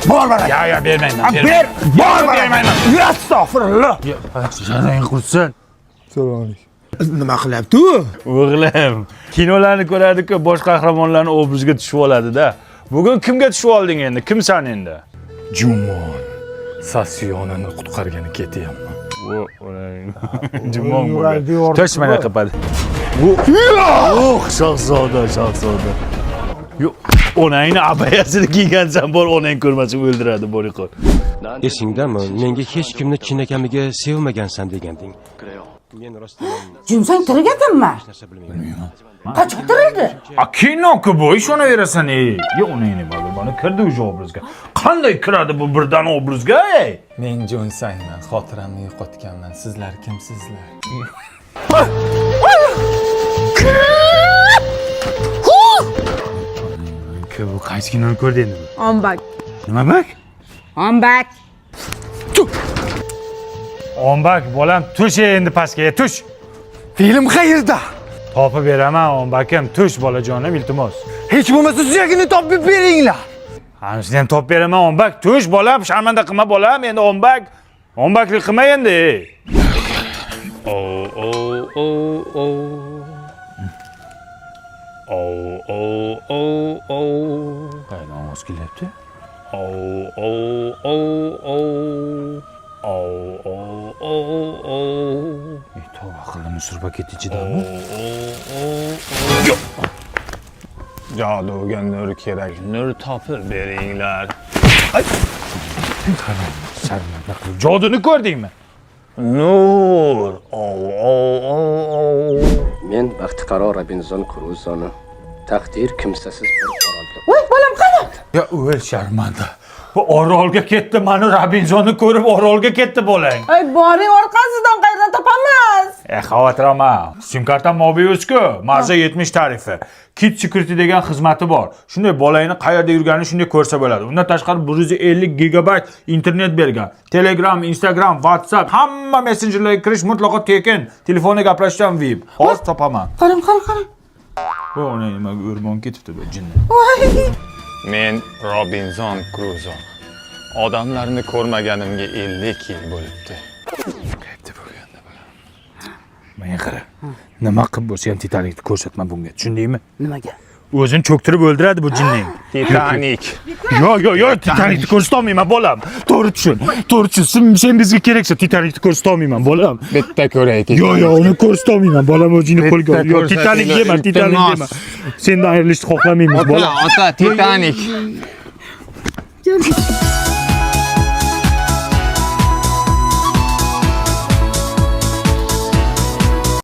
Bor bana. Ya bermayman. Ber. Bor bana. Bermayman. Astagfirullah. Janang qursin. Assalomu alaykum. Nima qilyapti u? O'g'lim, kinolarni ko'radi-ku, bosh qahramonlarning obraziga tushib oladi-da. Bugun kimga tushib olding endi? Kimsan endi? Jumon Sasiyonani qutqargani ketyapman. Jumon bo'ldi. Tosh mana qiladi. Shahzoda. Yo'q, onangni abayasini kiygansan, bor onang ko'rmasin o'ldiradi, boriqor. Esingdami? Menga hech kimni chinakamiga sevmagansan deganding. Men rostdan Jumsang tirigatinmi? bilmayman. Qachon tirildi? Kino-ku bu, ishonaverasan, Yo'q, onang nima bo'ldi? Kirdi o'sha obrazga. Qanday kiradi bu birdan obrazga, Men Jonsangman, xotiramni yo'qotganman. Sizlar kimsizlar? Bu qaysi kinoni ko'rdi endi bu? Ombak. Nima bak? Ombak. Ombak, bolam, tush endi pastga, tush. Film qayerda? Topib beraman, ombakim, tush bolajonim, iltimos. Hech bo'lmasa suyagini topib beringlar. Hanisini ham topib beraman, ombak, tush bolam, sharmanda qilma bolam, endi ombak. Ombaklik qilma endi. Qaydan ovoz kelyapti? Tavba qildim, sur paket ichidami? Joduga nur kerak. Nur topib beringlar. Sharmanda qilib. Joduni ko'rdingmi? Nur. Men baxtiqaro Robinzon Kruzoni taqdir kimsasiz bir orolga. Voy, bolam qani? Ya o'l sharmanda. Bu orolga ketdi, mani Robinsonni ko'rib orolga ketdi bolang. Ay, boring orqasidan qayerdan topamiz? Xavotir olma. Sim kartam mobius-ku, marza 70 tarifi. Kit Security degan xizmati bor. Shunday bolangni qayerda yurganini shunday ko'rsa bo'ladi. Undan tashqari 150 gigabayt internet bergan. Telegram, Instagram, WhatsApp, hamma messenjerlarga kirish mutlaqo tekin. Telefonda gaplashishdan VIP. Hozir topaman. Qarang. Bu ona nimaga o'rmonga ketibdi bu jinni. Voy. Men Robinzon Kruzo. Odamlarni ko'rmaganimga 50 yil bo'libdi. Qayerda bo'lganda bo'lam. Menga qara. Nima qilib bo'lsa ham Titanikni ko'rsatma bunga. Tushundingmi? Nimaga? O'zini cho'ktirib o'ldiradi bu jinning. Titanik. Yo, Titanikni ko'rsata olmayman bolam. To'g'ri tushun. Sen bizga keraksa Titanikni ko'rsata olmayman bolam. Bitta ko'ray. Yo, uni ko'rsata olmayman bolam, o'zingni qo'lga ol. Yo, Titanik dema. Sendan ayrilishni xohlamaymiz bolam. Ota, Titanik.